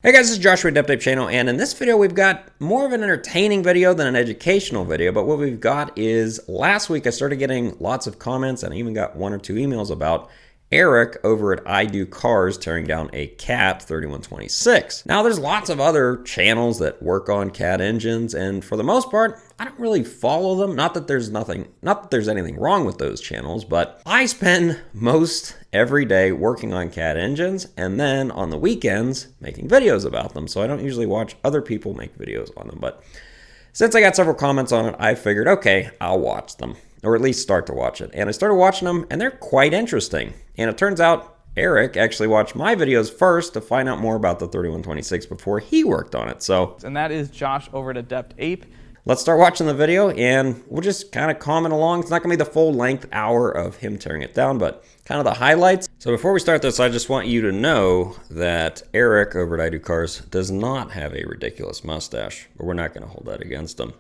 Hey guys, this is Joshua Adept Ape Channel, and in this video we've got more of an entertaining video than an educational video, but what we've got is last week I started getting lots of comments and I even got one or two emails about Eric over at I Do Cars tearing down a CAT 3126. Now there's lots of other channels that work on CAT engines, and for the most part I don't really follow them. Not that there's anything wrong with those channels, but I spend most every day working on CAT engines and then on the weekends making videos about them. So I don't usually watch other people make videos on them, but since I got several comments on it, I figured, okay, I'll watch them, or at least start to watch it. And I started watching them and they're quite interesting. And it turns out Eric actually watched my videos first to find out more about the 3126 before he worked on it. And that is Josh over at Adept Ape. Let's start watching the video and we'll just kind of comment along. It's not gonna be the full length hour of him tearing it down, but kind of the highlights. So before we start this, I just want you to know that Eric over at I Do Cars does not have a ridiculous mustache, but we're not gonna hold that against him.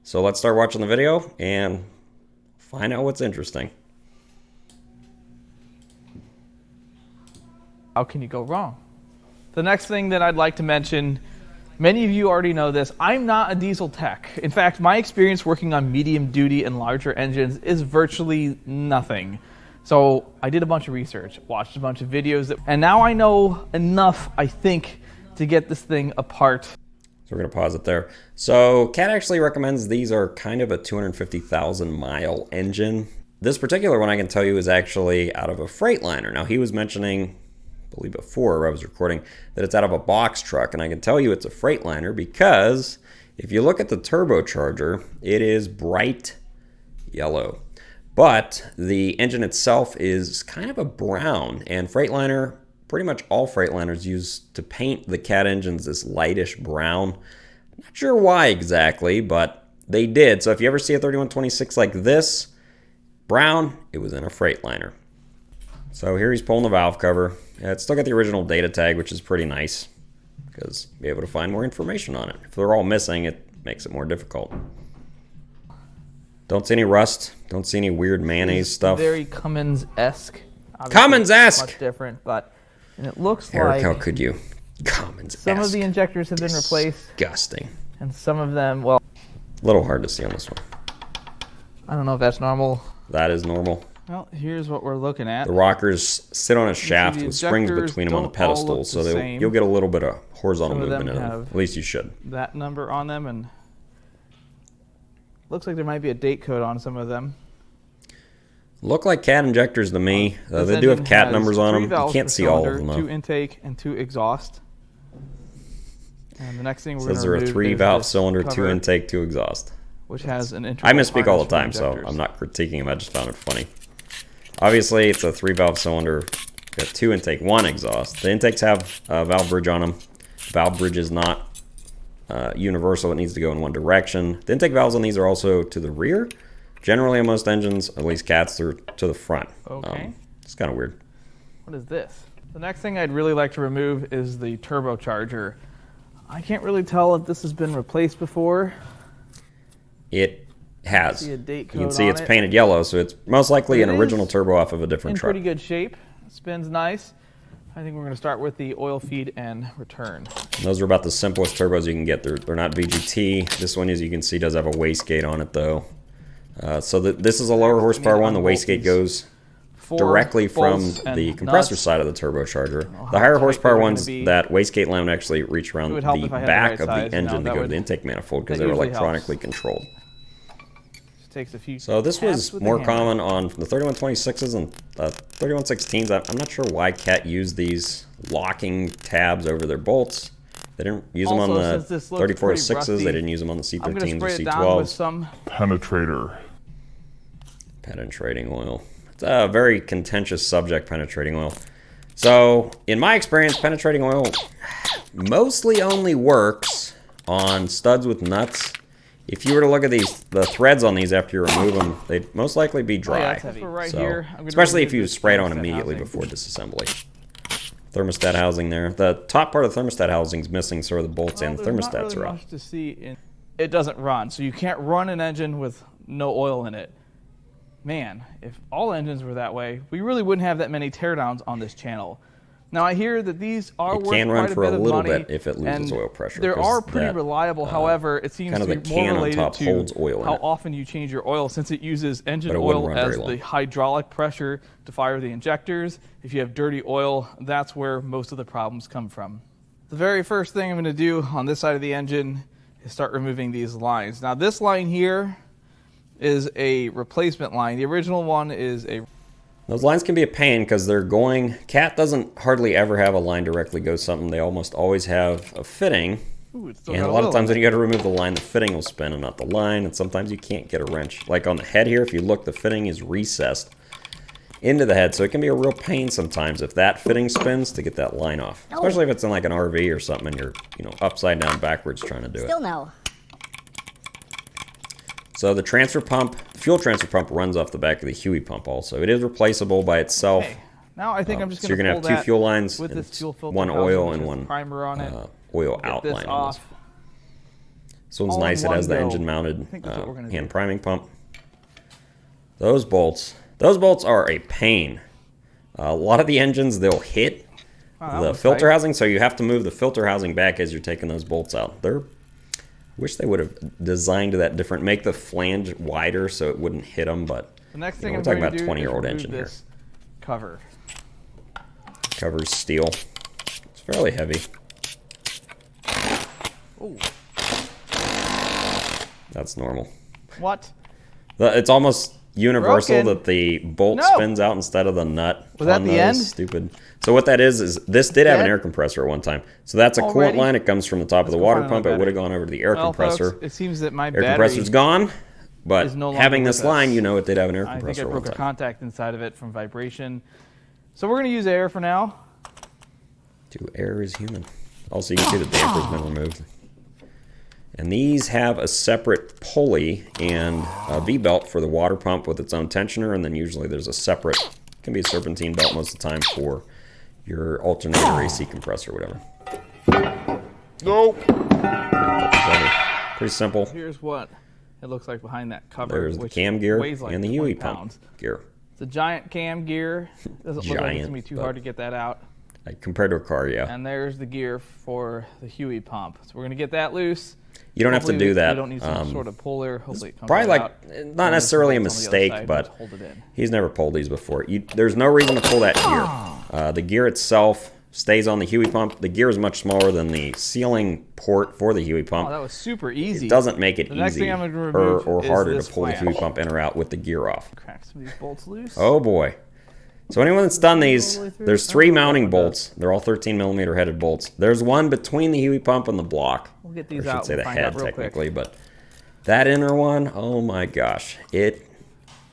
So let's start watching the video and find out what's interesting. How can you go wrong? The next thing that I'd like to mention, many of you already know this, I'm not a diesel tech. In fact, my experience working on medium duty and larger engines is virtually nothing. So I did a bunch of research, watched a bunch of videos, and now I know enough, I think, to get this thing apart. So we're gonna pause it there. So CAT actually recommends these are kind of a 250,000 mile engine. This particular one I can tell you is actually out of a Freightliner. Now he was mentioning, I believe before I was recording, that it's out of a box truck, and I can tell you it's a Freightliner because if you look at the turbocharger, it is bright yellow. But the engine itself is kind of a brown, and Freightliner, pretty much all Freightliners use to paint the CAT engines this lightish brown. Not sure why exactly, but they did. So if you ever see a 3126 like this, brown, it was in a Freightliner. So here he's pulling the valve cover. It's still got the original data tag, which is pretty nice because you'll be able to find more information on it. If they're all missing, it makes it more difficult. Don't see any rust. Don't see any weird mayonnaise stuff. Very Cummins-esque. Cummins-esque! Much different, but and it looks Eric, like how could you? Cummins-esque. some of the injectors have been replaced. Disgusting. And some of them, well, A little hard to see on this one. I don't know if that's normal. That is normal. Well, here's what we're looking at. The rockers sit on a shaft with springs between them on the pedestal, so you'll get a little bit of horizontal movement in them. At least you should. That number on them, and looks like there might be a date code on some of them. Look like CAT injectors to me. They do have CAT numbers on them. You can't see all of them though. 2 intake and 2 exhaust. And the next thing we're going to remove is a 3-valve cylinder, cover, 2 intake, 2 exhaust. which has an I misspeak all the time, so I'm not critiquing them. I just found it funny. Obviously, it's a 3-valve cylinder. Got 2 intake, 1 exhaust. The intakes have a valve bridge on them. The valve bridge is not universal. It needs to go in one direction. The intake valves on these are also to the rear. Generally, on most engines, at least CATs, they're to the front. Okay. It's kind of weird. What is this? The next thing I'd really like to remove is the turbocharger. I can't really tell if this has been replaced before. It has. See a date code you can see on it's it. painted yellow, so it's most likely an original turbo off of a different truck. In pretty good shape. Spins nice. I think we're going to start with the oil feed and return. Those are about the simplest turbos you can get. They're not VGT. This one, as you can see, does have a wastegate on it, though. So this is a lower horsepower one. The wastegate goes directly from the compressor side of the turbocharger. The higher horsepower ones, that wastegate line would actually reach around the back of the engine to go to the intake manifold because they're electronically controlled. Takes a few so this was more common on the 3126s and 3116s. I'm not sure why CAT used these locking tabs over their bolts. They didn't use them on the 3406s. They didn't use them on the C13s or C12s. Penetrating oil. It's a very contentious subject, penetrating oil. So in my experience, penetrating oil mostly only works on studs with nuts. If you were to look at the threads on these after you remove them, they'd most likely be dry. Especially if you spray it on immediately before disassembly. Thermostat housing there. The top part of the thermostat housing is missing, so are the bolts and the thermostats are off. It doesn't run, so you can't run an engine with no oil in it. Man, if all engines were that way, we really wouldn't have that many teardowns on this channel. Now I hear that these are It worth can run quite for a bit a of little money, bit if it loses and oil pressure. They 'cause are pretty that, reliable. However, it seems kind to of be the more can on related top to holds oil in how it. often you change your oil, since it uses engine But it wouldn't oil run as very long. the hydraulic pressure to fire the injectors. If you have dirty oil, that's where most of the problems come from. The very first thing I'm going to do on this side of the engine is start removing these lines. Now this line here is a replacement line. The original one is a... Those lines can be a pain because they're going... Cat doesn't hardly ever have a line directly go something. They almost always have a fitting. Ooh, it's still And got a lot of oil times in when you got to remove the line, the fitting will spin and not the line. And sometimes you can't get a wrench. Like on the head here, if you look, the fitting is recessed into the head. So it can be a real pain sometimes if that fitting spins to get that line off. Especially if it's in like an RV or something and you're, you know, upside down backwards trying to do it. Still no. So the transfer pump, fuel transfer pump runs off the back of the HEUI pump also. It is replaceable by itself. Okay. Now I think I'm just So going you're to going to have two fuel lines, with and this fuel filter one housing, oil which and has one primer on it. oil Get outline this on this. off. This one's all in nice. It one has the go. engine I mounted think that's what we're gonna hand do. priming pump. Those bolts are a pain. A lot of the engines, they'll hit Oh, the was filter tight. housing, so you have to move the filter housing back as you're taking those bolts out. Wish they would have designed that different, make the flange wider so it wouldn't hit them, but The next you thing know, I'm we're talking going about to a do 20-year-old is engine remove here. this cover. Covers steel. It's fairly heavy. Ooh, That's normal. what? It's almost universal Broken. that the bolt No. spins out instead of the nut. Was that on the those. end? Stupid. So what that is this did have an Dead? air compressor at one time. So that's a coolant Already? line. It comes from the top of the go water find pump. another It would have gone over to the air Well, compressor. folks, it seems that my Air battery compressor's gone, but is no longer having with this us. line, you know it did have an air I think I compressor at one broke a time. contact inside of it from vibration. So we're going to use air for now. To air is human. Also, you can see the damper's been removed. And these have a separate pulley and a V-belt for the water pump with its own tensioner, and then usually there's a separate, can be a serpentine belt most of the time for your alternator AC compressor, whatever. Nope. Pretty simple. Here's what it looks like behind that cover. There's the which cam gear weighs like and the 20 HEUI pump pounds. gear. It's a giant cam gear. Doesn't look like it's Giant, going to be too but- hard to get that out. Like, compared to a car, yeah. And there's the gear for the HEUI pump. So we're going to get that loose. You don't have to Hopefully do we that. don't need some sort of puller. Hopefully it comes Probably right like, out. not And necessarily a this bolt's on the mistake, other side, but just hold it in. he's never pulled these before. There's no reason to pull that gear. The gear itself stays on the HEUI pump. The gear is much smaller than the sealing port for the HEUI pump. Oh, that was super easy. It doesn't make it The next easy thing I'm gonna or remove is harder this to pull the flange. HEUI pump in or out with the gear off. Crack some of these bolts loose. Oh boy. So anyone that's done these, All the way through? there's I 3 don't know mounting what one bolts. They're all 13 millimeter headed bolts. There's one between the HEUI pump and the block. We'll get Or these I should out. say We'll the find head out real quick. technically, but that inner one, oh my gosh.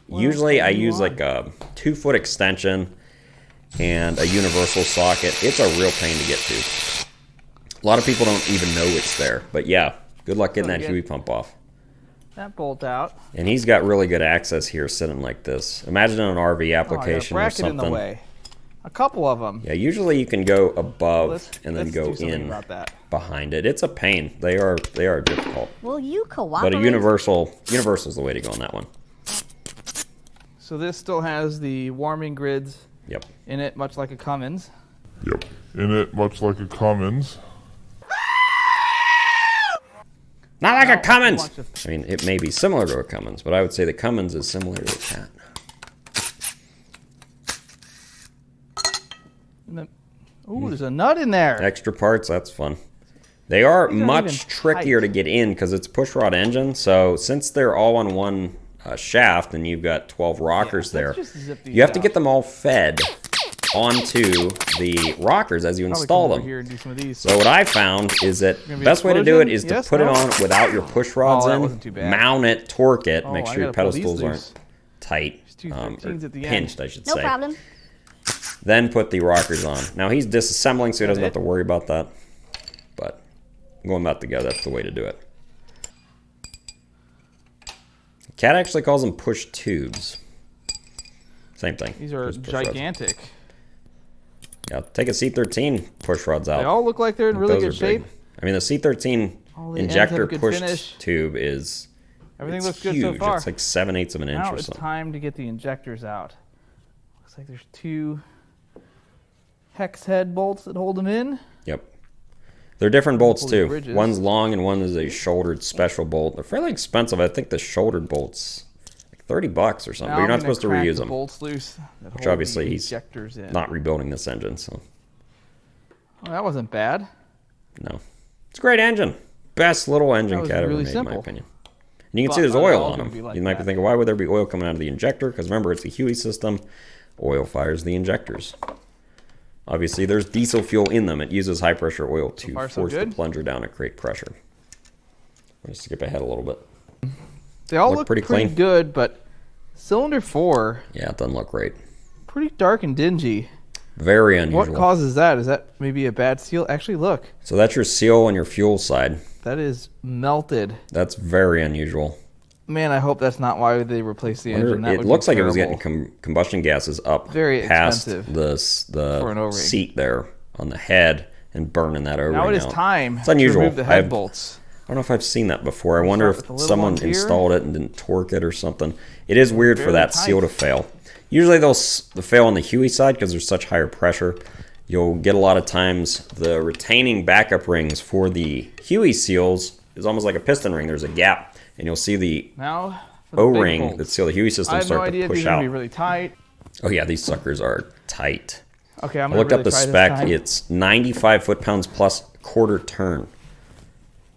Usually I use like a 2-foot extension and a universal socket. It's a real pain to get to. A lot of people don't even know it's there. But yeah, good luck getting So that get- HEUI pump off. That bolt out. And he's got really good access here sitting like this. Imagine an RV Oh, I got a application or bracket in something. the way. A couple of them. Yeah, usually you can go above Let's and then do go something in about that. behind it. It's a pain. They are difficult. Will you cooperate? But a universal is the way to go on that one. So this still has the warming grids Yep. in it, much like a Cummins. Yep. In it, much like a Cummins. Not like a No, Cummins. a bunch of- I mean, it may be similar to a Cummins, but I would say the Cummins is similar to a Cat. Ooh, there's a nut in there. Extra parts, that's fun. They are These aren't much even trickier tight. to get in because it's a pushrod engine. So since they're all on one shaft and you've got 12 rockers Yeah, there, let's just zip these you have to out. get them all fed onto the rockers as you Probably install come over them. here and do some of these. So what I found is that Gonna be best way to do it explosion? is to Yes, put it no? on without your push rods Oh, that in, wasn't too bad. mount it, torque it, Oh, make I sure your gotta pull these pedestals loose. aren't tight, two or 13s at the end. pinched, I should No say. problem. Then put the rockers on. Now he's disassembling, so he doesn't it? have to worry about that. But going about together, that's the way to do it. Cat actually calls them push tubes. Same thing. These are just push rods. gigantic. Yeah, take a C13 push rods out. They all look like they're in really Those good are big. shape. I mean, the C13 All the ends have injector a good pushed finish. tube is Everything it's looks good huge. so far. It's like 7/8 of an inch Now or it's something. time to get the injectors out. Looks like there's two. hex head bolts that hold them in. Yep. They're different bolts Holy too. bridges. One's long and one is a shouldered special bolt. They're fairly expensive. I think the shouldered bolt's like $30 or something. Now But you're not I'm gonna supposed to crack reuse the them. bolts loose that Which hold obviously the he's injectors in. not rebuilding this engine, so Well, that wasn't bad. no. It's a great engine. Best little engine was cat ever really made, in my simple. opinion. And you can But see there's are they oil all on gonna them. be like You might be that? thinking, why would there be oil coming out of the injector? Because remember, it's a HEUI system. Oil fires the injectors. Obviously, there's diesel fuel in them. It uses high-pressure oil to far, so force the good. plunger down and create pressure. I'm going to skip ahead a little bit. They all Look look pretty pretty clean. good, but cylinder 4, Yeah, it doesn't look great. pretty dark and dingy. Very unusual. What causes that? Is that maybe a bad seal? Actually, look. So that's your seal on your fuel side. That is melted. That's very unusual. Man, I hope that's not why they replaced the engine. That It would looks be like it was terrible. getting combustion gases up Very past expensive the for an O-ring. seat there on the head and burning that O-ring Now it is out. time It's unusual. to remove the head bolts. I don't know if I've seen that before. I wonder start if with the little someone ones here. installed it and didn't torque it or something. It is weird for Very that seal tight. to fail. Usually they'll fail on the HEUI side because there's such higher pressure. You'll get a lot of times the retaining backup rings for the HEUI seals is almost like a piston ring. There's a gap, and you'll see the Now, for the big O-ring bolts. that seal the HEUI system I have no start idea to if push these are going out. to be really tight. Oh yeah, these suckers are tight. Okay, I'm I going looked to up the try spec. this time. It's 95 foot-pounds plus quarter turn.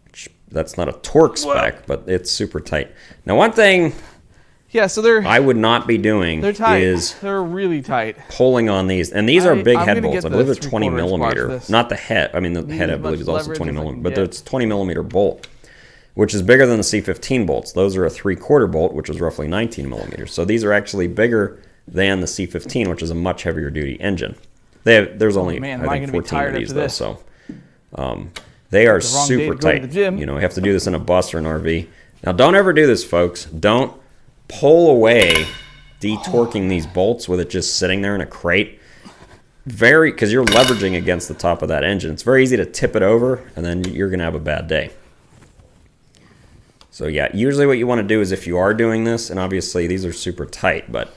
Which, that's not a torque spec, but it's super tight. Now, one thing Yeah, so they're I would not be doing tight. is They're really tight. pulling on these. And these are big I'm head gonna bolts. get I believe the they're 20 3/4 inch bar for millimeter. this. Not the head. I mean, the head, I as believe, much is also leverage 20 as I millimeter. can But get. it's 20 millimeter bolt, which is bigger than the C15 bolts. Those are a 3/4 bolt, which is roughly 19 millimeters. So these are actually bigger than the C15, which is a much heavier duty engine. There's only, man, am I I think, gonna be 14 of tired these, after though. this? So they are the wrong day super to go to tight. the gym. You know, you have to do this in a bus or an RV. Now, don't ever do this, folks. Don't pull away detorquing these bolts with it just sitting there in a crate. Because you're leveraging against the top of that engine. It's very easy to tip it over, and then you're going to have a bad day. So yeah, usually what you want to do is if you are doing this, and obviously these are super tight, but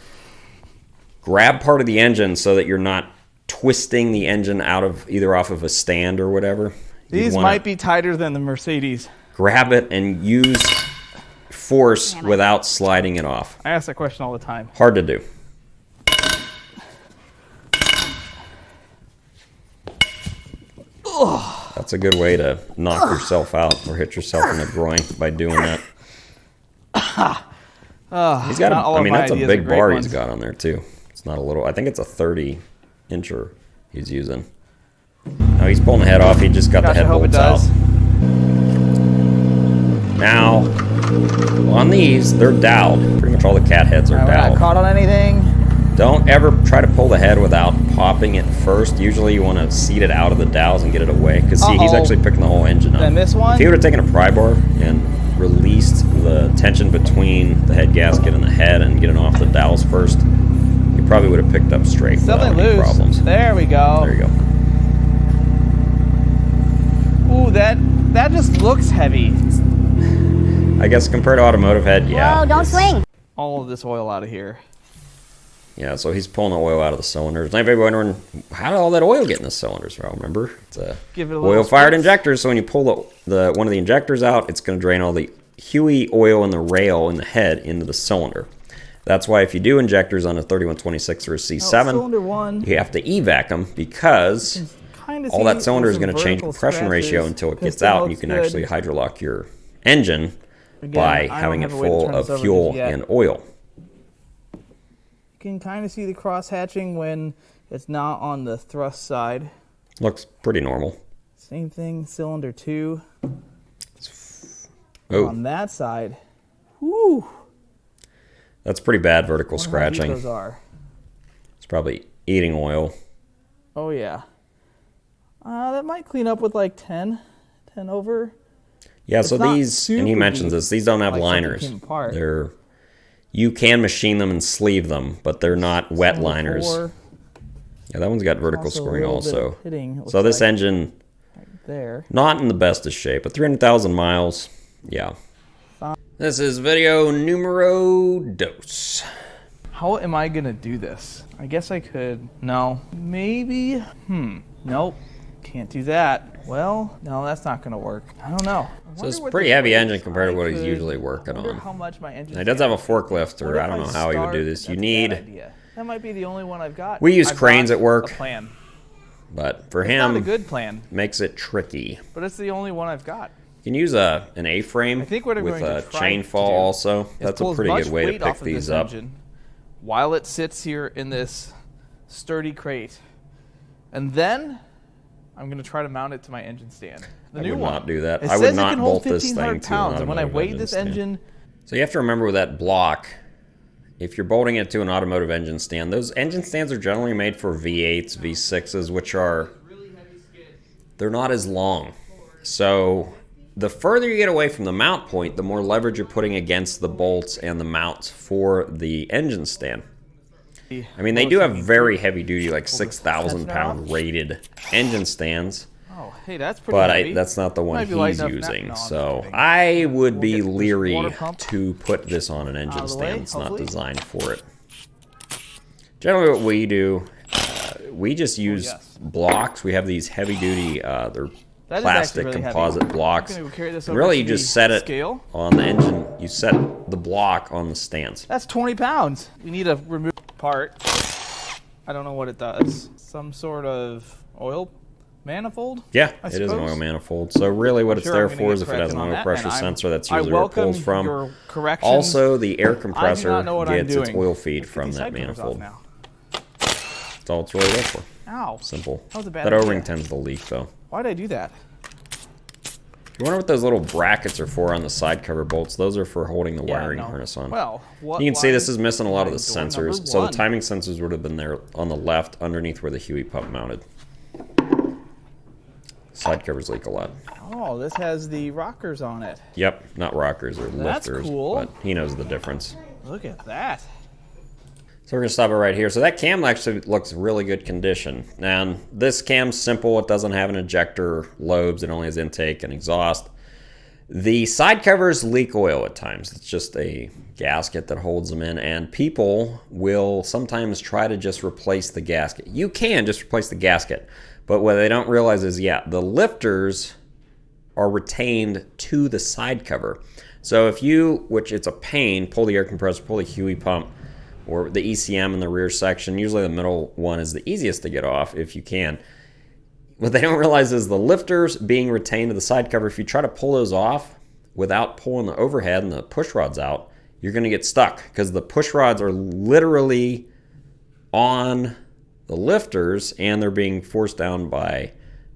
grab part of the engine so that you're not twisting the engine out of either off of a stand or whatever. You These wanna might be tighter than the Mercedes. grab it and use force without sliding it off. I ask that question all the time. Hard to do. That's a good way to knock yourself out or hit yourself in the groin by doing that. He's got not all I of mean, my that's a ideas big are great bar ones. he's got on there too. It's not a little, I think it's a 30-incher he's using. Now he's pulling the head off. He just got Gosh, the I head hope it bolts out. does. Now, on these, they're doweled. Pretty much all the cat heads are We're not doweled. caught on anything. Don't ever try to pull the head without popping it first. Usually you want to seat it out of the dowels and get it away. Because see, he's Uh-oh. actually picking the whole engine up. Then this one? If he would have taken a pry bar and released the tension between the head gasket and the head and getting off the dowels first, he probably would have picked up straight without Something any loose. problems. There we go. There you go. Ooh, that just looks heavy. I guess compared to automotive head, yeah. Whoa, don't it's- swing. All of this oil out of here. Yeah, so he's pulling the oil out of the cylinders. Now everybody wondering, how did all that oil get in the cylinders? Well, remember, it's a Give it a little oil-fired spritz. injector, so when you pull one of the injectors out, it's going to drain all the HEUI oil in the rail in the head into the cylinder. That's why if you do injectors on a 3126 or a C7, cylinder one. you have to evac them because Kind of all that cylinder is going to change compression ratio until it gets out, and you can actually hydrolock your engine by I don't having it have a way to full turn of this over fuel just yet. and oil. You can kind of see the cross hatching when it's not on the thrust side. Looks pretty normal. Same thing, cylinder 2. Oh, On that side, whoo! that's pretty bad vertical Wonder how deep scratching. those are. It's probably eating oil. Oh yeah. That might clean up with like 10 over. Yeah, It's so not these, and he super mentions deep, this, these don't have like something liners. came apart. You can machine them and sleeve them, but they're not wet Cylinder liners. 4, Yeah, that one's got vertical also a scoring little bit also. of pitting, it So looks this like. engine, There. not in the best of shape, but 300,000 miles, yeah. This is video numero dos. How am I gonna do this? I guess I could. No. Maybe. Nope. Can't do that. Well, no, that's not gonna work. I don't know. So it's a pretty heavy engine compared to what he's usually working on. How much my engine. He does have a forklift, or I don't know how he would do this. You need. That might be the only one I've got. We use cranes at work. A plan. But for It's him, not a good plan. makes it tricky. But it's the only one I've got. You can use an A-frame with a chain fall also. That's a pretty good way to pick these up. While it sits here in this sturdy crate. And then I'm going to try to mount it to my engine stand. I would not do that. I would not bolt this thing to an and when I automotive weighed this engine... So you have to remember with that block, if you're bolting it to an automotive engine stand, those engine stands are generally made for V8s, V6s, which are... They're not as long. So the further you get away from the mount point, the more leverage you're putting against the bolts and the mounts for the engine stand. I mean, they do have very heavy duty, like 6,000 pound rated engine stands. Oh, hey, that's pretty heavy. But that's not the one he's using. No, so I would be leery to put this on an engine stand. It's not designed for it. Generally what we do, we just use blocks. We have these heavy duty, they're plastic composite blocks. Really, you just set it on the engine. You set the block on the stands. That's 20 pounds. We need a remove part. I don't know what it does. Some sort of oil manifold? Yeah, it is an oil manifold. So really what it's there for is if it has an oil pressure sensor, that's usually where it pulls from. Also, the air compressor gets its oil feed from that manifold. That's all it's really there for. Ow. Simple. That O-ring tends to leak, though. Why'd I do that? You wonder what those little brackets are for on the side cover bolts. Those are for holding the wiring harness on. Well, you can see this is missing a lot of the sensors. So the timing sensors would have been there on the left underneath where the HEUI pump mounted. Side covers leak a lot. Oh, this has the rockers on it. Yep, not rockers or lifters. That's cool. But he knows the difference. Look at that. So we're going to stop it right here. So that cam actually looks really good condition. And this cam's simple. It doesn't have an ejector lobes. It only has intake and exhaust. The side covers leak oil at times. It's just a gasket that holds them in. And people will sometimes try to just replace the gasket. You can just replace the gasket. But what they don't realize is, the lifters are retained to the side cover. So if you, which it's a pain, pull the air compressor, pull the HEUI pump, or the ECM in the rear section. Usually the middle one is the easiest to get off if you can. What they don't realize is the lifters being retained to the side cover, if you try to pull those off without pulling the overhead and the push rods out, you're going to get stuck because the push rods are literally on the lifters and they're being forced down by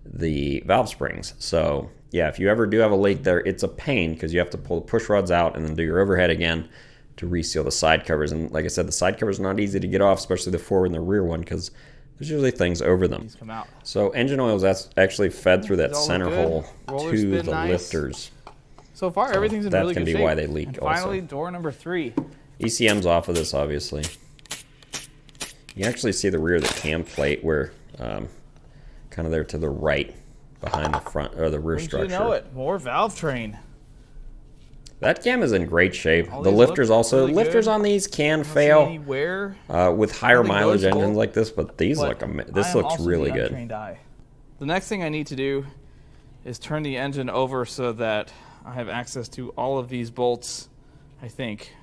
the valve springs. So yeah, if you ever do have a leak there, it's a pain because you have to pull the push rods out and then do your overhead again to reseal the side covers. And like I said, the side covers are not easy to get off, especially the forward and the rear one, because there's usually things over them. These come out. So engine oil is actually fed through that center hole to the lifters. So far, everything's in really good shape. That can be why they leak and also. Finally, door number 3. ECM's off of this, obviously. You can actually see the rear of the cam plate where kind of there to the right behind the front or the rear structure. You know it. More valve train. That cam is in great shape. The lifters also, really lifters on these can fail with higher mileage engines like this, but these look, this looks really good. The next thing I need to do is turn the engine over so that I have access to all of these bolts, I think.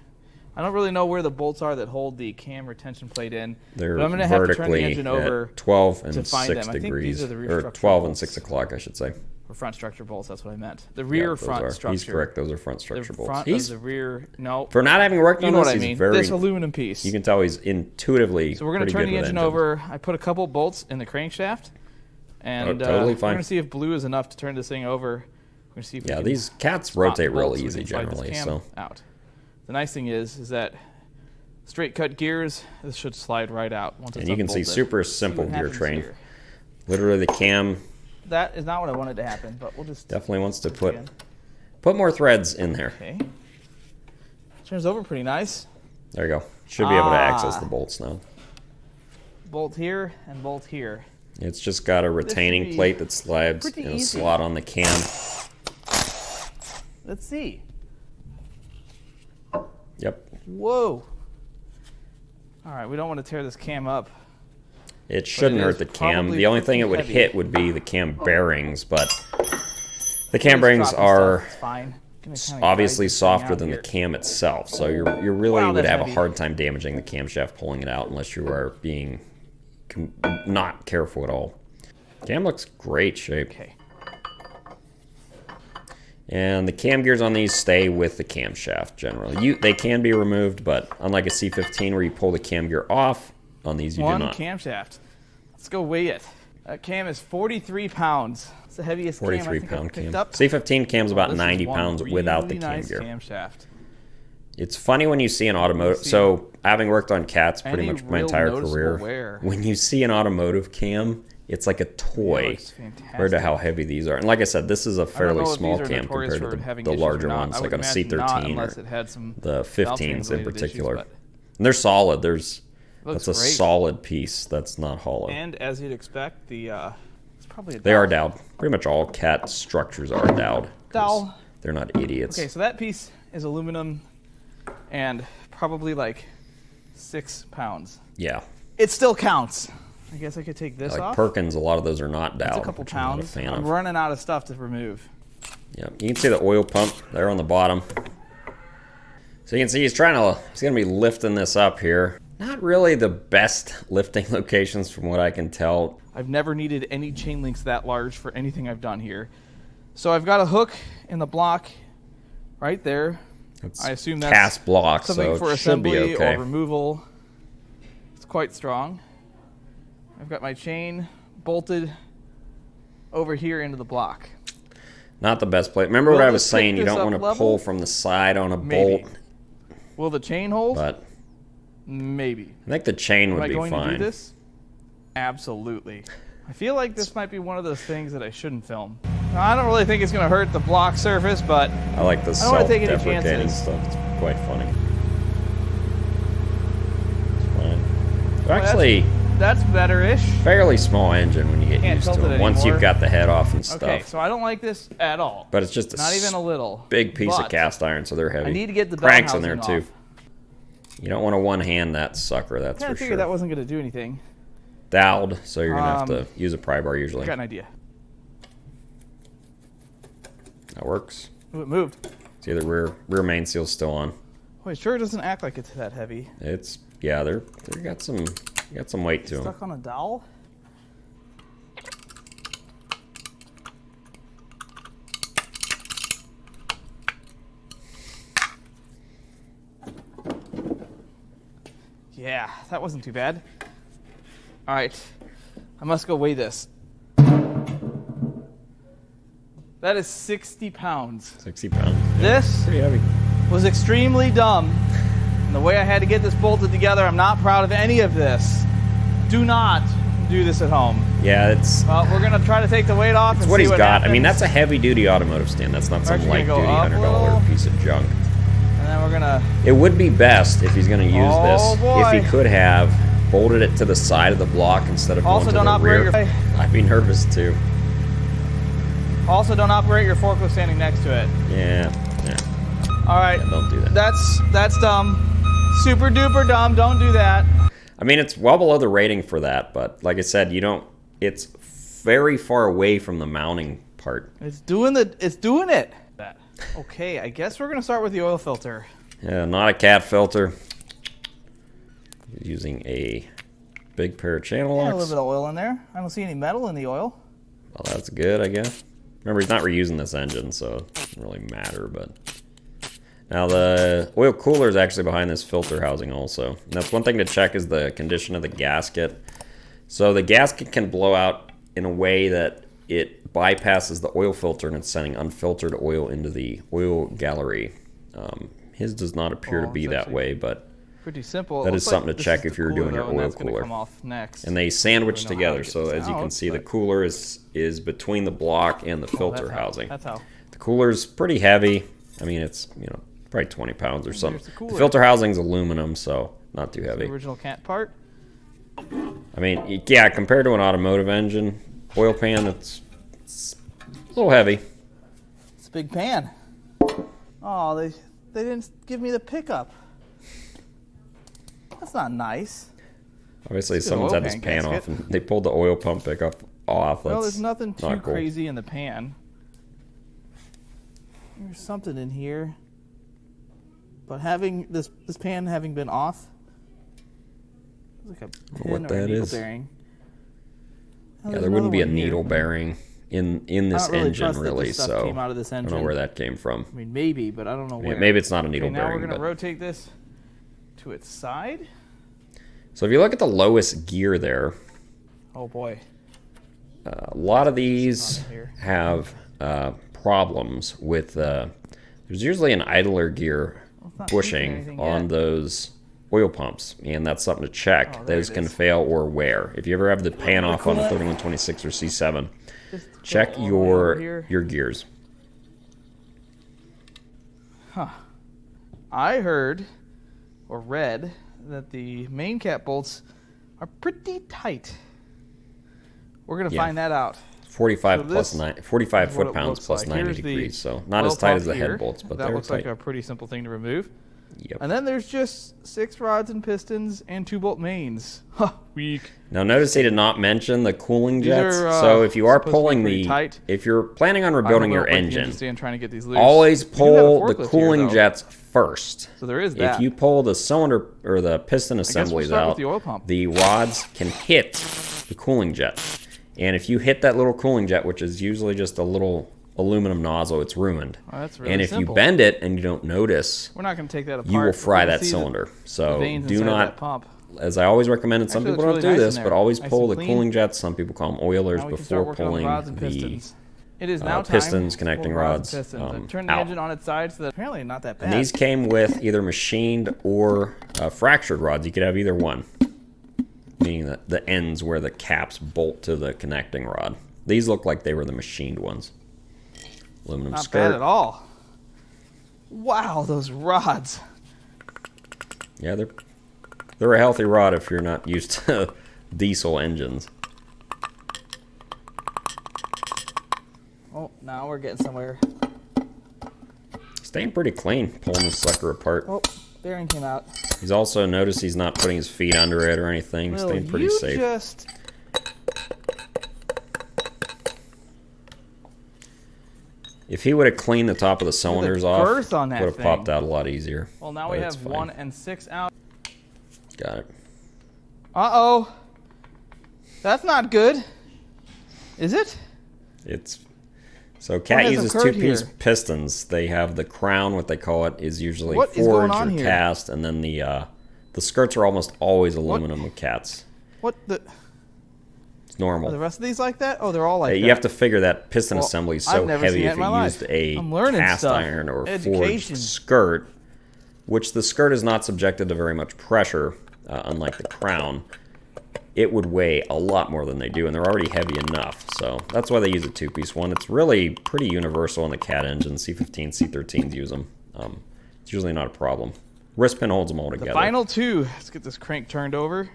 I don't really know where the bolts are that hold the cam retention plate in. They're but I'm going to have to turn the engine over at 12 and to find 6 them. degrees, I think these are the or 12 and 6 o'clock, I should say. Or front structure bolts, that's what I meant. The rear front structure. He's correct, those are front structure bolts. Front of the rear, no. For not having worked on this, he's very... This aluminum piece. You can tell he's intuitively So we're going to turn the engine over. I put a couple bolts in the crankshaft. And totally fine. We're going to see if blue is enough to turn this thing over. We're going to see if we can these cats rotate real easy generally. So out. The nice thing is that straight cut gears, this should slide right out. Once it's and you can see super simple gear train. Literally the cam... That is not what I wanted to happen, but we'll just... Definitely wants to put more threads in there. Okay. Turns over pretty nice. There you go. Should be able to access the bolts now. Bolt here and bolt here. It's just got a retaining plate that slides in a slot on the cam. Let's see. Yep. Whoa. All right, we don't want to tear this cam up. It shouldn't hurt the cam. The only thing it would hit would be the cam bearings, but the cam bearings are obviously softer than the cam itself, so you really would have a hard time damaging the camshaft pulling it out unless you are being not careful at all. Cam looks great shape. Okay. And the cam gears on these stay with the camshaft generally. They can be removed, but unlike a C15 where you pull the cam gear off, on these you do not. One camshaft. Let's go weigh it. That cam is 43 pounds. It's the heaviest 43 cam pound I've picked cam. up. C15 cam's about 90 pounds really without the cam nice gear. Camshaft. It's funny when you see an automotive. So having worked on cats pretty much my entire career, when you see an automotive cam, it's like a toy compared to how heavy these are. And like I said, this is a fairly small cam compared to the larger ones, like on a C13 or the 15s in particular. And they're solid. That's a solid piece. That's not hollow. And as you'd expect, it's probably a dowel. They are doweled. Pretty much all cat structures are doweled. Dowel. They're not idiots. Okay, so that piece is aluminum and probably like 6 pounds. Yeah. It still counts. I guess I could take this like off. Perkins, a lot of those are not doweled. It's a couple pounds. I'm running out of stuff to remove. Yeah, you can see the oil pump there on the bottom. So you can see he's going to be lifting this up here. Not really the best lifting locations from what I can tell. I've never needed any chain links that large for anything I've done here. So I've got a hook in the block right there. I assume that's cast block, something so for it should be assembly okay. or removal. It's quite strong. I've got my chain bolted over here into the block. Not the best place. Remember what I was saying, you don't want to pull from the side on a bolt. Will the chain hold? But maybe. I think the chain would be fine. Am I going to do this? Absolutely. I feel like this might be one of those things that I shouldn't film. Now, I don't really think it's going to hurt the block surface, but I like the self-deprecating stuff. It's quite funny. It's fine. Actually, that's better-ish. Fairly small engine when you get used to it. Once you've got the head off and stuff. Okay, so I don't like this at all. But it's just not even a little big piece of cast iron, so they're heavy. I need to get the cranks in there too. Off. You don't want to one-hand that sucker. That's for sure. I figured that wasn't going to do anything. Doweled, so you're gonna have to use a pry bar usually. I got an idea. That works. Ooh, it moved. See, the rear main seal's still on. Well, it sure doesn't act like it's that heavy. It's they got some weight to them. Stuck on a dowel. Yeah, that wasn't too bad. All right, I must go weigh this. That is 60 pounds. 60 pounds. Yeah, this pretty heavy. Was extremely dumb. And the way I had to get this bolted together, I'm not proud of any of this. Do not do this at home. Yeah, it's... Well, we're going to try to take the weight off and see what he's got. happens. I mean, that's a heavy-duty automotive stand. That's not some light-duty $100 piece of junk. And then we're going to... It would be best if he's going to use this, boy. if he could have bolted it to the side of the block instead of going to the rear. I'd be nervous, too. Also, don't operate your forklift standing next to it. Yeah. All right. Yeah, don't do that. That's dumb. Super duper dumb. Don't do that. I mean, it's well below the rating for that, but like I said, it's very far away from the mounting part. It's doing it. Okay, I guess we're gonna start with the oil filter. Yeah, not a cat filter. Using a big pair of channel locks. A little bit of oil in there. I don't see any metal in the oil. Well, that's good, I guess. Remember, he's not reusing this engine, so it doesn't really matter, but... Now, the oil cooler is actually behind this filter housing also. And that's one thing to check is the condition of the gasket. So the gasket can blow out in a way that it bypasses the oil filter and it's sending unfiltered oil into the oil gallery. His does not appear to be that way, but pretty simple. That is something to check if you're doing your oil cooler. Come off next. And they sandwich together, so as you can see, the cooler is between the block and the filter housing. That's how. The cooler's pretty heavy. I mean, it's probably 20 pounds or something. The filter housing's aluminum, so not too heavy. The original cat part. I mean, yeah, compared to an automotive engine, oil pan, it's a little heavy. It's a big pan. Oh, they didn't give me the pickup. That's not nice. Obviously, It's an someone's oil had this pan pan gasket. off, and they pulled the oil pump back up off. Well, That's there's nothing too not cool. crazy in the pan. There's something in here. But having this pan having been off, it's like a pin what or a that needle is. bearing. Oh, Yeah, there's there wouldn't another be a one here. needle bearing in this I don't really engine, trust that really. this stuff So came out of this I don't know engine. where that came from. I mean, maybe, but I don't know where. Maybe it's not a needle Okay, now we're bearing. going to But... rotate this to its side. So if you look at the lowest gear there, Oh boy. a lot of these on here. have problems with. There's usually an idler gear it's not peeking bushing anything on yet. those oil pumps, and that's something to check. Oh, there Those it can is. fail or wear. If you ever have the pan off on a 3126 or C7, check all the way over here. your gears. I heard or read that the main cap bolts are pretty tight. We're going to Yeah. find that out. 45 So plus this 45 is what it foot-pounds looks plus like. 90 Here's the degrees, so not oil as tight pump as the here. head bolts, but that they're looks tight. like a pretty simple thing to remove. Yep. And then there's just 6 rods and pistons and 2-bolt mains. Huh, weak. Now notice he did not mention the cooling These jets. are, So if you are supposed to be pulling pretty the, tight. if you're planning on rebuilding your engine, Stand trying to get these loose. always We do have a pull the forklift here, cooling though. jets first. So there is that. If you pull the cylinder or the piston we'll assemblies start with out, the oil pump. the rods can hit the cooling jet. And if you hit that little cooling jet, which is usually just a little aluminum nozzle, it's ruined. Oh, that's really and if simple. you bend it and you don't notice, We're not going to take that apart. you will fry You can that see cylinder. the So veins do inside not, that pump. as I always recommend, and some Actually, people it don't looks do really nice this, in but there. always Nice pull and the clean. cooling jets. Some people call them oilers Now we can start before working on the pulling rods and the pistons. It is now time pistons, to connecting pull rods, and pistons. I turned the out. engine on its side, so that apparently not that bad. And these came with either machined or fractured rods. You could have either one, meaning that the ends where the caps bolt to the connecting rod. These look like they were the machined ones. Aluminum not skirt. bad at all. Wow, those rods. Yeah, they're a healthy rod if you're not used to diesel engines. Oh, now we're getting somewhere. Staying pretty clean, pulling the sucker apart. Oh, bearing came out. He's also noticed he's not putting his feet under it or anything. Will Staying pretty you safe. just... If he would have cleaned the top of the cylinders off, girth on that would have thing. popped out a lot easier. Well, now But we it's have fine. 1 and 6 out. Got it. Uh-oh. That's not good. Is it? It's so Cat has uses occurred two-piece here? pistons. They have the crown, what they call it, is usually What is going forged on or here? cast, and then the skirts are almost always aluminum with Cat's. What the... It's Are the normal. rest of these like that? Oh, they're all like that. You have to figure that piston Well, assembly is I've so never heavy seen that if in my you life. used a I'm learning cast stuff. iron or Education. forged skirt, which the skirt is not subjected to very much pressure, unlike the crown. It would weigh a lot more than they do, and they're already heavy enough. So that's why they use a two-piece one. It's really pretty universal in the Cat engine. C15, C13s use them. It's usually not a problem. Wrist pin holds them all The together. final 2. Let's get this crank turned over.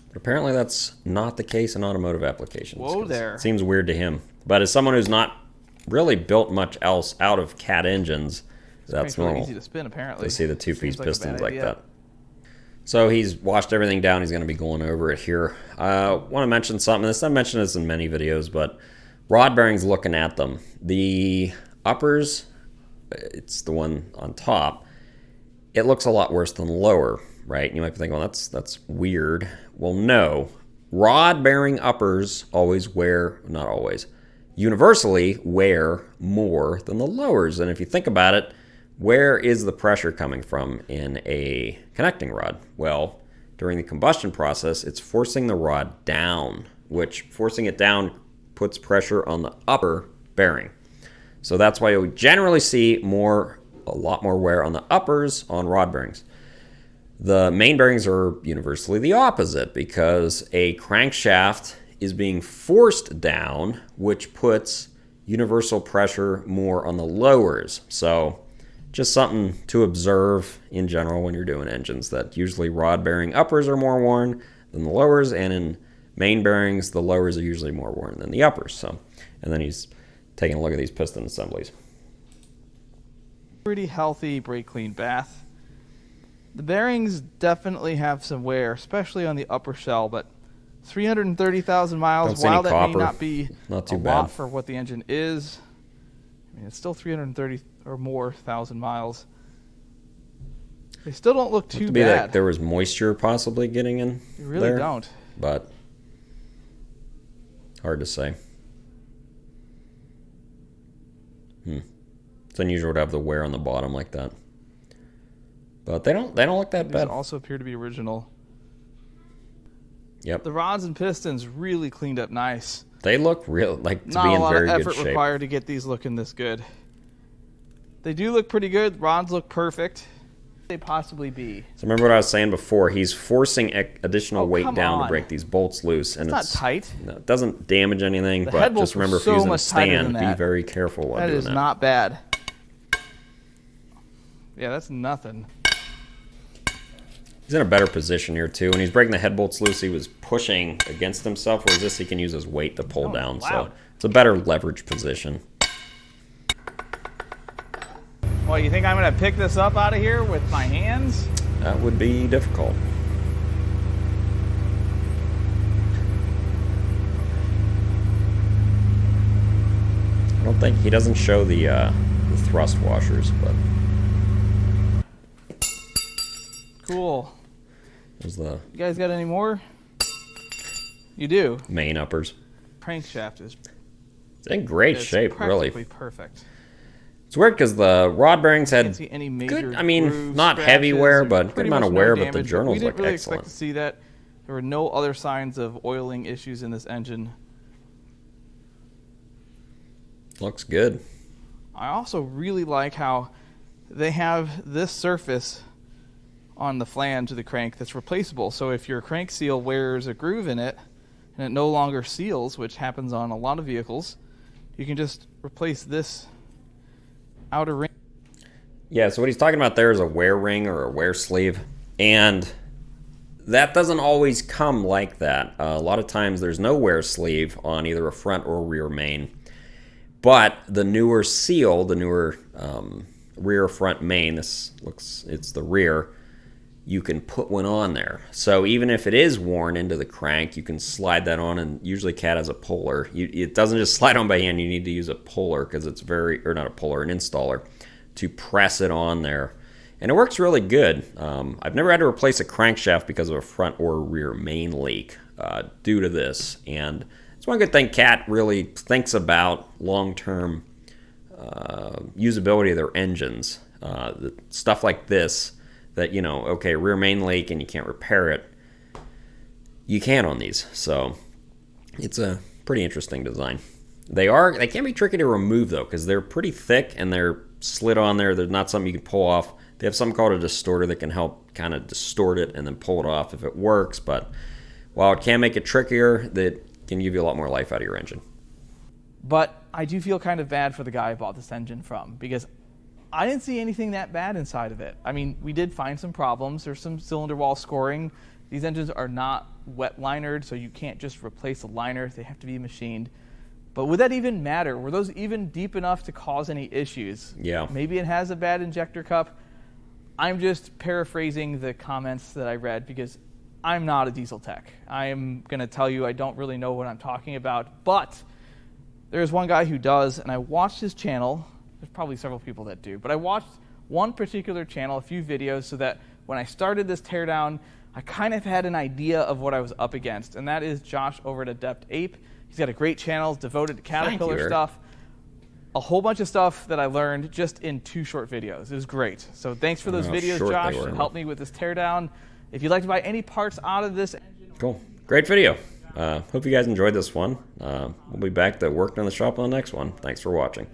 But apparently that's not the case in automotive applications. Whoa 'cause there. It seems weird to him. But as someone who's not really built much else out of Cat engines, that's Crank's really normal easy to spin, apparently. to see the two-piece Seems like a pistons bad like idea. that. So he's washed everything down. He's going to be going over it here. I want to mention something. I've mentioned this in many videos, but rod bearings, looking at them. The uppers, it's the one on top, it looks a lot worse than the lower, right? You might be thinking, well, that's weird. Well, no. Rod bearing uppers always wear, not always, universally wear more than the lowers. And if you think about it, where is the pressure coming from in a connecting rod? Well, during the combustion process, it's forcing the rod down, which forcing it down puts pressure on the upper bearing. So that's why you'll generally see a lot more wear on the uppers on rod bearings. The main bearings are universally the opposite because a crankshaft is being forced down, which puts universal pressure more on the lowers. So just something to observe in general when you're doing engines, that usually rod bearing uppers are more worn than the lowers, and in main bearings, the lowers are usually more worn than the uppers. So, and then he's taking a look at these piston assemblies. Pretty healthy brake clean bath. The bearings definitely have some wear, especially on the upper shell, but 330,000 miles, Don't see any while that copper. may not be Not too a bad. lot for what the engine is, I mean, it's still 330 or more thousand miles. They still don't look too Could be bad. like there was moisture possibly getting in They really there, don't. but hard to say. It's unusual to have the wear on the bottom like that. But they don't look that These bad. also appear to be original. Yep. The rods and pistons really cleaned up nice. They look real, like, to Not be a in lot very of good effort shape. required to get these looking this good. They do look pretty good. Rods look perfect. They possibly be. So remember what I was saying before? He's forcing additional weight come down to on. break these bolts loose, and It's not tight. No, it doesn't damage anything. The But head bolts just remember, were if you're so using a much tighter than stand, be that. very careful while That doing is that. not bad. Yeah, that's nothing. He's in a better position here too. When he's breaking the head bolts loose, he was pushing against himself, whereas this he can use his weight to pull down. So loud. it's a better leverage position. Well, you think I'm going to pick this up out of here with my hands? That would be difficult. I don't think he doesn't show the thrust washers, but Cool. there's the You guys got any more? You do. main uppers. Crankshaft is It's in great shape, really. practically perfect. It's weird because the rod bearings Can't had see any major good, I mean, grooves, not heavy scratches, wear, or but good pretty amount of much no wear, but the damage, journals we didn't look really excellent. expect to see that. There were no other signs of oiling issues in this engine. Looks good. I also really like how they have this surface on the flange of the crank that's replaceable. So if your crank seal wears a groove in it and it no longer seals, which happens on a lot of vehicles, you can just replace this outer ring. Yeah, so what he's talking about there is a wear ring or a wear sleeve, and that doesn't always come like that. A lot of times there's no wear sleeve on either a front or rear main, but the newer seal, the newer rear front main, it's the rear, you can put one on there. So even if it is worn into the crank, you can slide that on, and usually CAT has a puller. It doesn't just slide on by hand, you need to use a puller because it's or not a puller, an installer, to press it on there. And it works really good. I've never had to replace a crankshaft because of a front or rear main leak due to this. And it's one good thing CAT really thinks about long-term usability of their engines. Stuff like this, that, you know, okay, rear main leak and you can't repair it, you can on these. So it's a pretty interesting design. They can be tricky to remove though, because they're pretty thick and they're slid on there. They're not something you can pull off. They have something called a distorter that can help kind of distort it and then pull it off if it works. But while it can make it trickier, that can give you a lot more life out of your engine. But I do feel kind of bad for the guy I bought this engine from, because I didn't see anything that bad inside of it. I mean, we did find some problems. There's some cylinder wall scoring. These engines are not wet linered, so you can't just replace a liner. They have to be machined. But would that even matter? Were those even deep enough to cause any issues? Yeah. Maybe it has a bad injector cup. I'm just paraphrasing the comments that I read because I'm not a diesel tech. I'm going to tell you I don't really know what I'm talking about, but there's one guy who does, and I watched his channel. There's probably several people that do, but I watched one particular channel, a few videos, so that when I started this teardown, I kind of had an idea of what I was up against, and that is Josh over at Adept Ape. He's got a great channel devoted to Caterpillar stuff. A whole bunch of stuff that I learned just in 2 short videos. It was great. So thanks for those videos, Josh. It helped me with this teardown. If you'd like to buy any parts out of this engine, Cool. Great video. Hope you guys enjoyed this one. We'll be back to working on the shop on the next one. Thanks for watching.